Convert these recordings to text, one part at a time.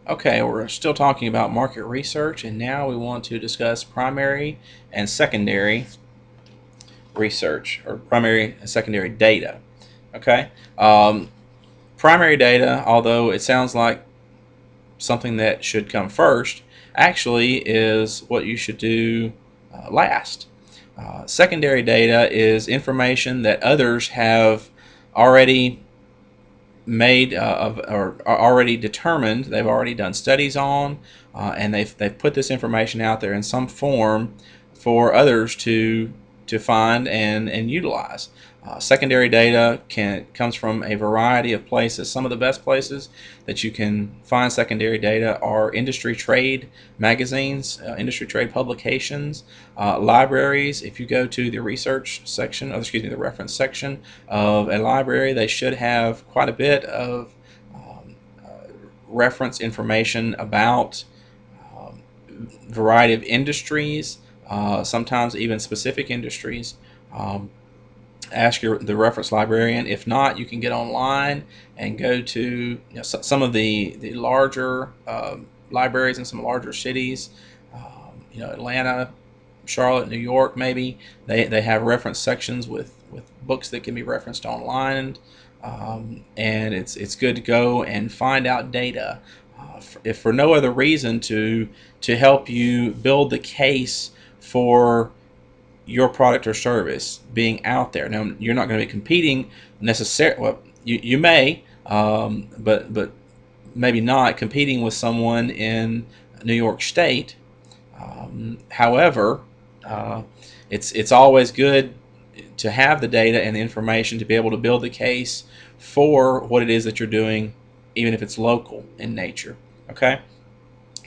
Okay, we're still talking about market research, and now we want to discuss primary and secondary research, or primary and secondary data. Okay, um, primary data, although it sounds like something that should come first, actually is what you should do last. Secondary data is information that others have already made or are already determined. They've already done studies on, and they've put this information out there in some form for others to find and utilize. Secondary data comes from a variety of places. Some of the best places that you can find secondary data are industry trade magazines, industry trade publications, libraries. If you go to the research section, or excuse me, the reference section of a library, they should have quite a bit of reference information about variety of industries, sometimes even specific industries. Um, Ask the reference librarian. If not, you can get online and go to some of the larger libraries in some larger cities. Atlanta, Charlotte, New York, maybe they have reference sections with books that can be referenced online, and it's good to go and find out data, if for no other reason to help you build the case for your product or service being out there. Now, you're not going to be competing necessarily. Well, you may, but maybe not competing with someone in New York State. However, uh, it's always good to have the data and the information to be able to build the case for what it is that you're doing, even if it's local in nature. Okay.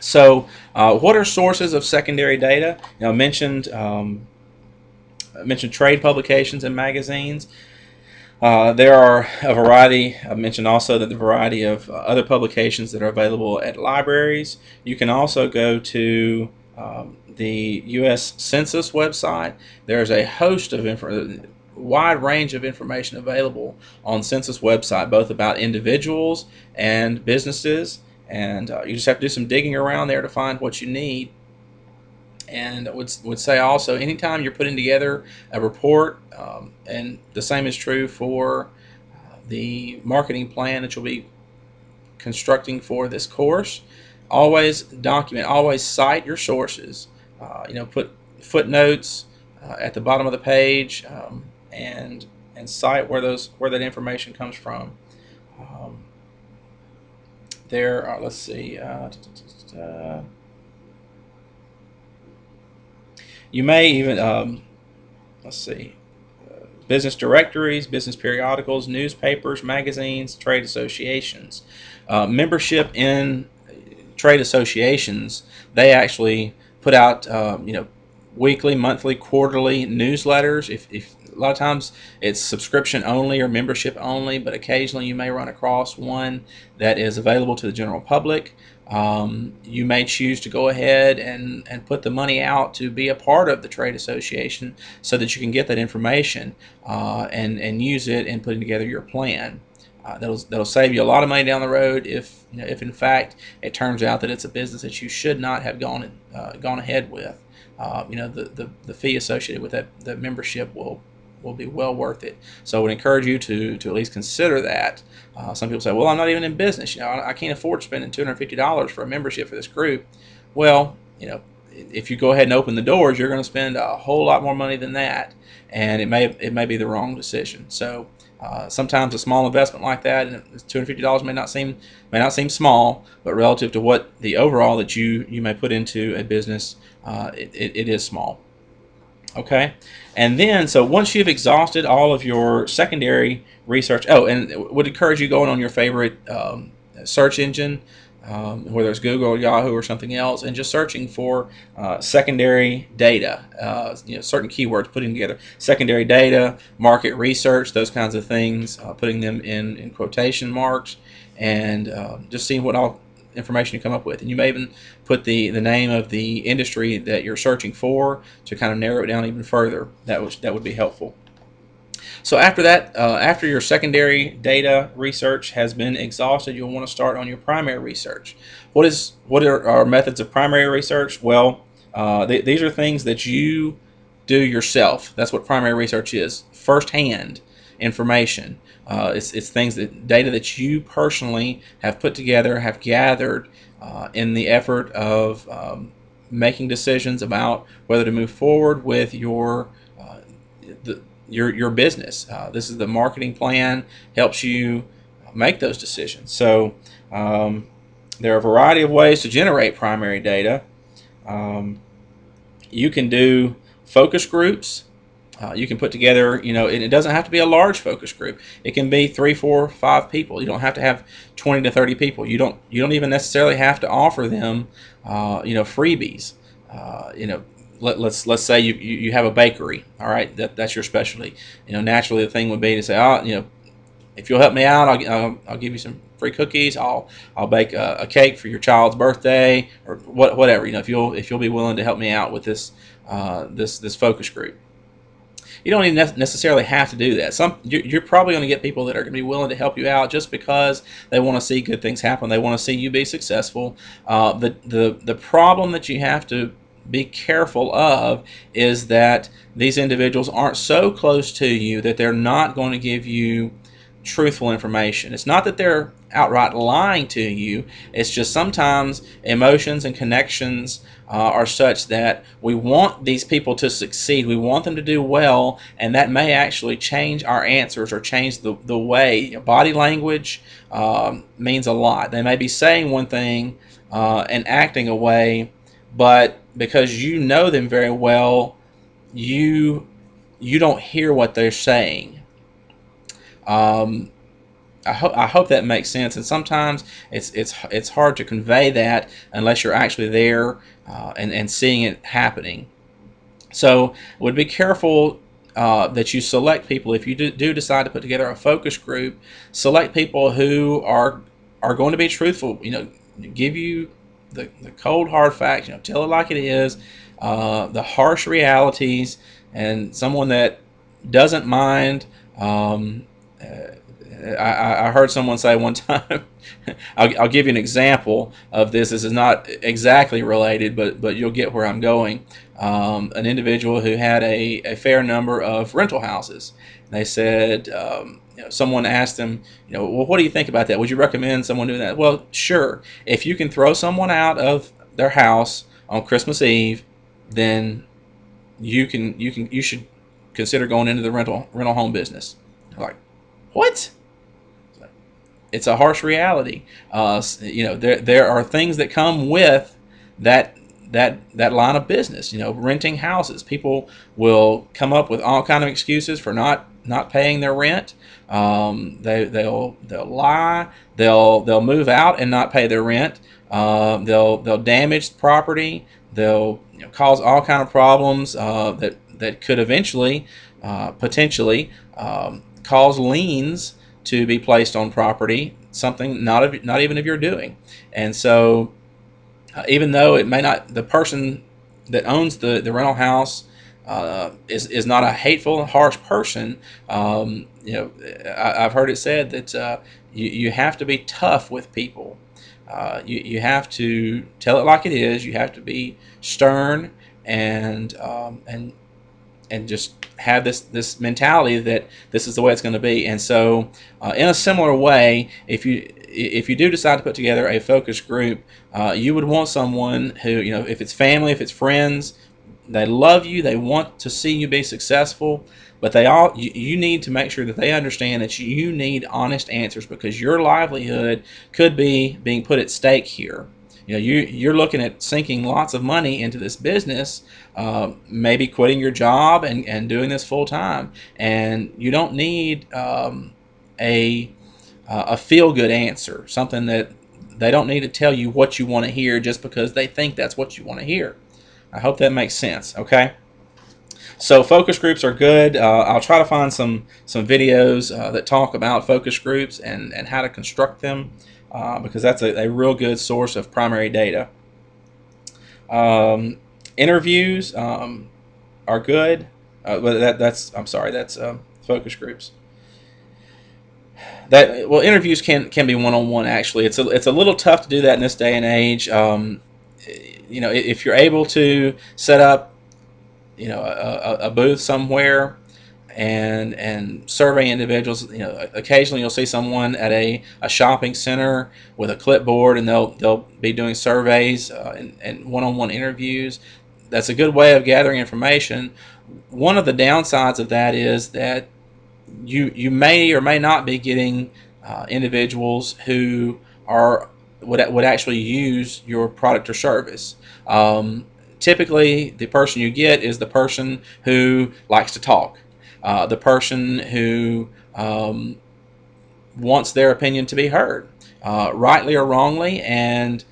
So, what are sources of secondary data? I mentioned trade publications and magazines. There are a variety. I mentioned also that the variety of other publications that are available at libraries. You can also go to the U.S. Census website. There's a host of wide range of information available on Census website, both about individuals and businesses. And you just have to do some digging around there to find what you need. And would say also, anytime you're putting together a report, and the same is true for the marketing plan that you'll be constructing for this course, always document, always cite your sources. Put footnotes at the bottom of the page, and cite where that information comes from. Um, there are, let's see. You may even let's see, business directories, business periodicals, newspapers, magazines, trade associations. Membership in trade associations, they actually put out weekly, monthly, quarterly newsletters. If a lot of times it's subscription only or membership only, but occasionally you may run across one that is available to the general public. You may choose to go ahead and put the money out to be a part of the trade association so that you can get that information, and use it in putting together your plan. That'll save you a lot of money down the road if in fact it turns out that it's a business that you should not have gone ahead with. The fee associated with that membership will be well worth it. So I would encourage you to at least consider that. Some people say, well, I'm not even in business. I can't afford spending $250 for a membership for this group. Well, if you go ahead and open the doors, you're going to spend a whole lot more money than that, and it may be the wrong decision. So sometimes a small investment like that, and $250 may not seem small, but relative to what the overall that you may put into a business, it is small. Okay, and then so once you've exhausted all of your secondary research, and would encourage you going on your favorite search engine, whether it's Google or Yahoo or something else, and just searching for secondary data, certain keywords, putting together secondary data, market research, those kinds of things, putting them in quotation marks, and just seeing what all information you come up with. And you may even put the name of the industry that you're searching for to kind of narrow it down even further. That would be helpful. So after that, after your secondary data research has been exhausted, you'll want to start on your primary research. What are our methods of primary research? Well, these are things that you do yourself. That's what primary research is: firsthand information. It's things that data that you personally have put together, have gathered in the effort of making decisions about whether to move forward with the, your business. This is the marketing plan, helps you make those decisions. So there are a variety of ways to generate primary data. Um, you can do focus groups. You can put together, it doesn't have to be a large focus group. It can be 3, 4, 5 people. You don't have to have 20 to 30 people. You don't even necessarily have to offer them, freebies. Let's say you have a bakery. All right, that's your specialty. Naturally the thing would be to say, if you'll help me out, I'll give you some free cookies. I'll bake a cake for your child's birthday, or whatever. If you'll be willing to help me out with this focus group. You don't even necessarily have to do that. You're probably going to get people that are going to be willing to help you out just because they want to see good things happen. They want to see you be successful. The problem that you have to be careful of is that these individuals aren't so close to you that they're not going to give you truthful information. It's not that they're outright lying to you. It's just sometimes emotions and connections are such that we want these people to succeed. We want them to do well, and that may actually change our answers or change the way. Body language means a lot. They may be saying one thing and acting a way, but because you know them very well, you don't hear what they're saying. I hope that makes sense. And sometimes it's hard to convey that unless you're actually there and seeing it happening. So would be careful that you select people. If you do decide to put together a focus group, select people who are going to be truthful. Give you the cold hard facts. Tell it like it is. The harsh realities, and someone that doesn't mind. I heard someone say one time, I'll give you an example of this. This is not exactly related, but you'll get where I'm going. An individual who had a fair number of rental houses. They said, someone asked them, well, what do you think about that? Would you recommend someone doing that? Well, sure. If you can throw someone out of their house on Christmas Eve, then you should consider going into the rental home business. Like, what? It's a harsh reality. There are things that come with that line of business. Renting houses. People will come up with all kind of excuses for not paying their rent. They'll lie. They'll move out and not pay their rent. They'll damage the property. They'll cause all kind of problems that could eventually potentially cause liens to be placed on property, something not even of your doing. And so even though it may not, the person that owns the rental house is not a hateful, harsh person, I've heard it said that you have to be tough with people. You have to tell it like it is. You have to be stern and just have this mentality that this is the way it's going to be. And so in a similar way, if you do decide to put together a focus group, you would want someone who, if it's family, if it's friends, they love you, they want to see you be successful, but you need to make sure that they understand that you need honest answers, because your livelihood could be being put at stake here. You're looking at sinking lots of money into this business, maybe quitting your job and doing this full time, and you don't need a feel good answer, something that they don't need to tell you what you want to hear just because they think that's what you want to hear. I hope that makes sense. Okay. So focus groups are good. I'll try to find some videos that talk about focus groups and how to construct them, because that's a real good source of primary data. Interviews are good. But I'm sorry, that's focus groups. That well, interviews can be one-on-one. Actually, it's a little tough to do that in this day and age. If you're able to set up, a booth somewhere and survey individuals. Occasionally you'll see someone at a shopping center with a clipboard, and they'll be doing surveys and one-on-one interviews. That's a good way of gathering information. One of the downsides of that is that you may or may not be getting individuals who would actually use your product or service. Typically, the person you get is the person who likes to talk, the person who wants their opinion to be heard, rightly or wrongly, and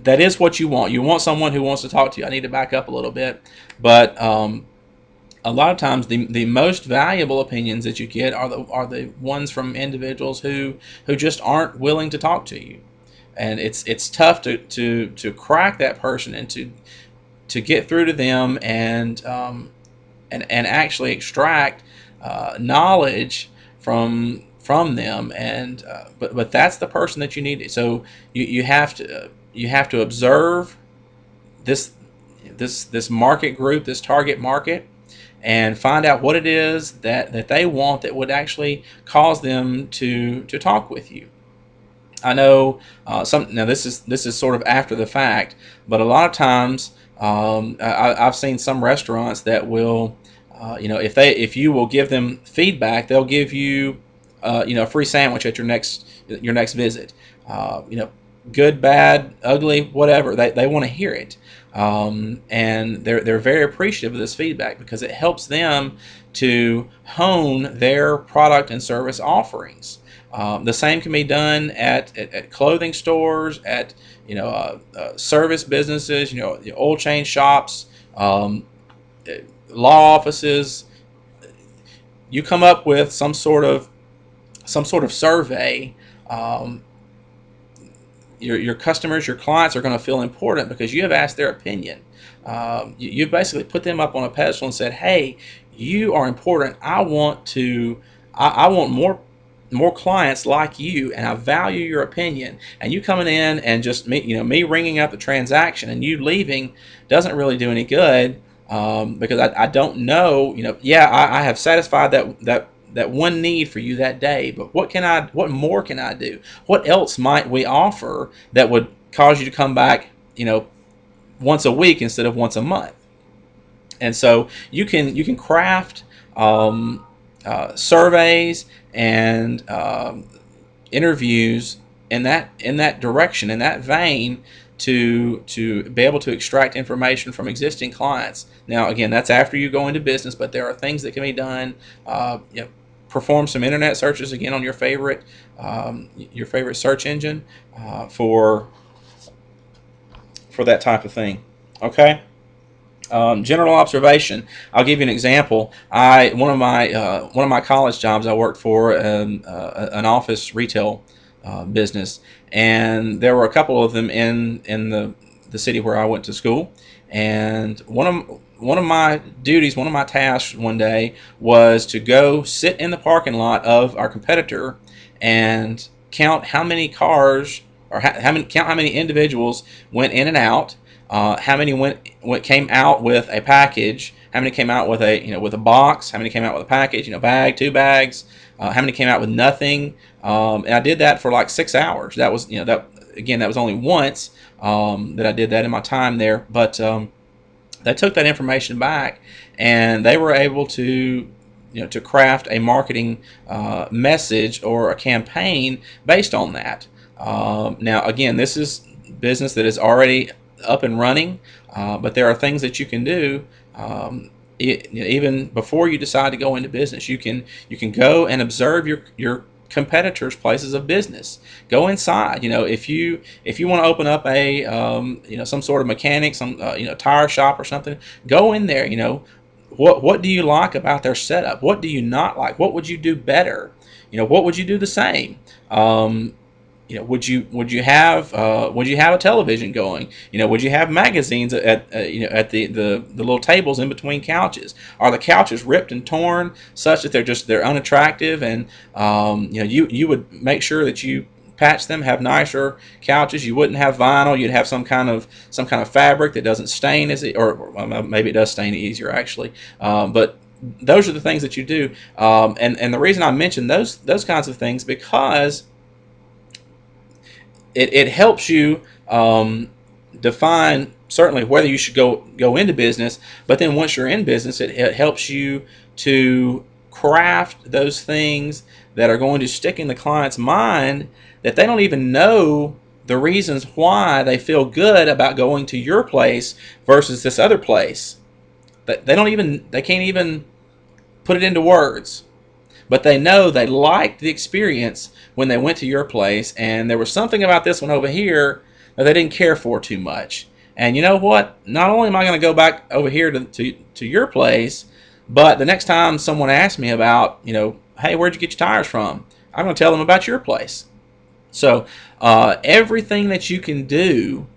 that is what you want. You want someone who wants to talk to you. I need to back up a little bit, but a lot of times the most valuable opinions that you get are the ones from individuals who just aren't willing to talk to you, and it's tough to crack that person and to get through to them and actually extract knowledge from them, and but that's the person that you need. So you have to observe this market group, this target market, and find out what it is that they want that would actually cause them to talk with you. I know now this is sort of after the fact, but a lot of times I've seen some restaurants that will, if you will give them feedback, they'll give you a free sandwich at your next visit. Good, bad, ugly, whatever. They want to hear it. And they're very appreciative of this feedback because it helps them to hone their product and service offerings. The same can be done at clothing stores, at service businesses, oil change shops, law offices. You come up with some sort of survey. Your customers, your clients are going to feel important because you have asked their opinion. You basically put them up on a pedestal and said, "Hey, you are important. I want more clients like you, and I value your opinion." And you coming in and just me ringing up the transaction and you leaving doesn't really do any good, because I don't know. I have satisfied that one need for you that day, but what more can I do? What else might we offer that would cause you to come back, once a week instead of once a month? And so you can craft surveys and interviews in that direction, in that vein, to be able to extract information from existing clients. Now, again, that's after you go into business, but there are things that can be done. Perform some internet searches again on your favorite search engine for that type of thing. Okay. General observation. I'll give you an example. One of my college jobs, I worked for an office retail business, and there were a couple of them in the city where I went to school. And one of my duties, one of my tasks one day was to go sit in the parking lot of our competitor and count how many cars or count how many individuals went in and out. How many came out with a package? How many came out with a box? How many came out with a package? Bag, 2 bags. How many came out with nothing? And I did that for like 6 hours. That was that was only once that I did that in my time there. But they took that information back, and they were able to to craft a marketing message or a campaign based on that. Now, again, this is business that is already up and running, but there are things that you can do even before you decide to go into business. You can go and observe your competitors' places of business. Go inside. If you want to open up a some sort of mechanic, some tire shop or something, go in there. What do you like about their setup? What do you not like? What would you do better? What would you do the same? would you have a television going? Would you have magazines at the little tables in between couches? Are the couches ripped and torn such that they're unattractive? And you would make sure that you patch them, have nicer couches. You wouldn't have vinyl. You'd have some kind of fabric that doesn't stain as it, or well, maybe it does stain easier actually. But those are the things that you do. And the reason I mention those kinds of things, because it helps you define certainly whether you should go into business, but then once you're in business, it helps you to craft those things that are going to stick in the client's mind, that they don't even know the reasons why they feel good about going to your place versus this other place. They can't even put it into words, but they know they liked the experience when they went to your place, and there was something about this one over here that they didn't care for too much. And you know what? Not only am I going to go back over here to your place, but the next time someone asks me about, hey, where'd you get your tires from? I'm going to tell them about your place. So everything that you can do,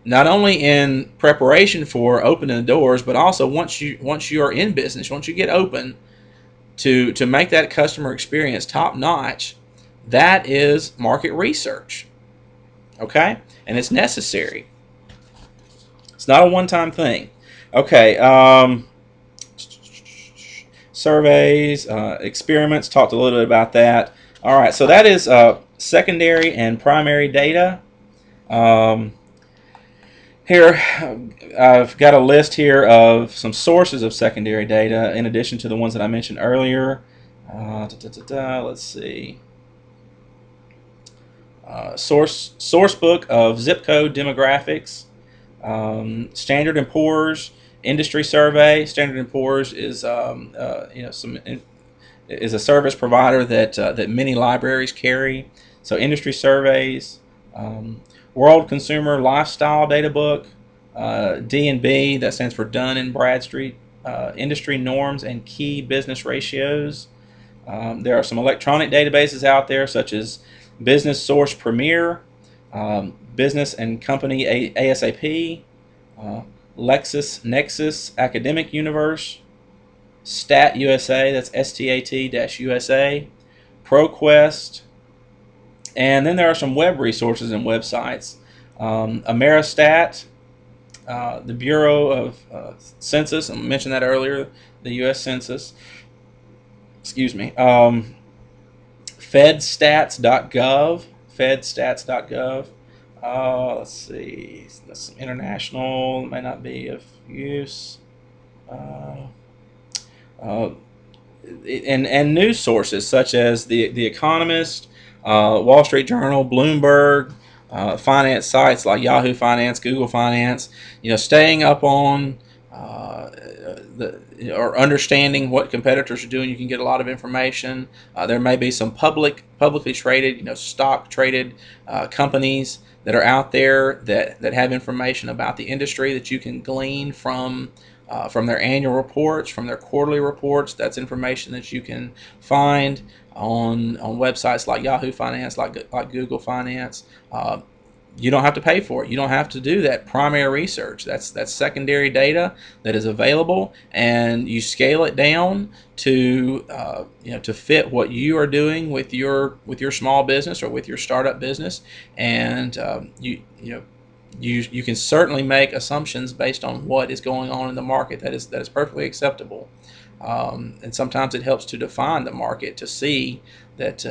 not only in preparation for opening the doors, but also once you are in business, once you get open, to make that customer experience top notch, that is market research. Okay? And it's necessary. It's not a one-time thing. Okay. Surveys, experiments, talked a little bit about that. All right, so that is secondary and primary data. Here, I've got a list here of some sources of secondary data in addition to the ones that I mentioned earlier. Let's see. Source book of zip code demographics. Standard & Poor's industry survey. Standard & Poor's is is a service provider that many libraries carry. So industry surveys. World Consumer Lifestyle Data Book, D&B, that stands for Dun and Bradstreet, industry norms and key business ratios. There are some electronic databases out there such as Business Source Premier, Business and Company ASAP, LexisNexis Academic Universe, Stat USA, that's STAT-USA, ProQuest. And then there are some web resources and websites. Ameristat, the Bureau of Census, I mentioned that earlier, the U.S. Census. Excuse me. Fedstats.gov, fedstats.gov. Let's see, that's some international, may not be of use. And news sources such as the Economist, Wall Street Journal, Bloomberg, finance sites like Yahoo Finance, Google Finance. Staying up on or understanding what competitors are doing, you can get a lot of information. There may be some publicly traded, stock traded companies that are out there that have information about the industry that you can glean from their annual reports, from their quarterly reports. That's information that you can find on websites like Yahoo Finance, like Google Finance. You don't have to pay for it. You don't have to do that primary research. That's secondary data that is available, and you scale it down to to fit what you are doing with your small business or with your startup business, and you can certainly make assumptions based on what is going on in the market. That is perfectly acceptable. And sometimes it helps to define the market, to see that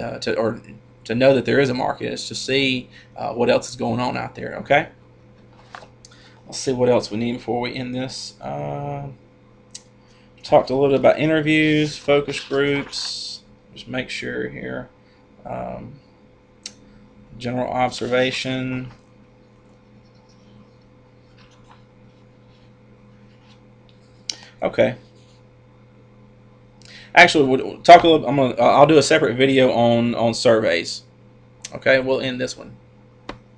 to know that there is a market, is to see what else is going on out there. Okay, let's see what else we need before we end this. Talked a little bit about interviews, focus groups. Just make sure here. General observation. Okay. Actually, we'll talk a little. I'll do a separate video on surveys. Okay, we'll end this one.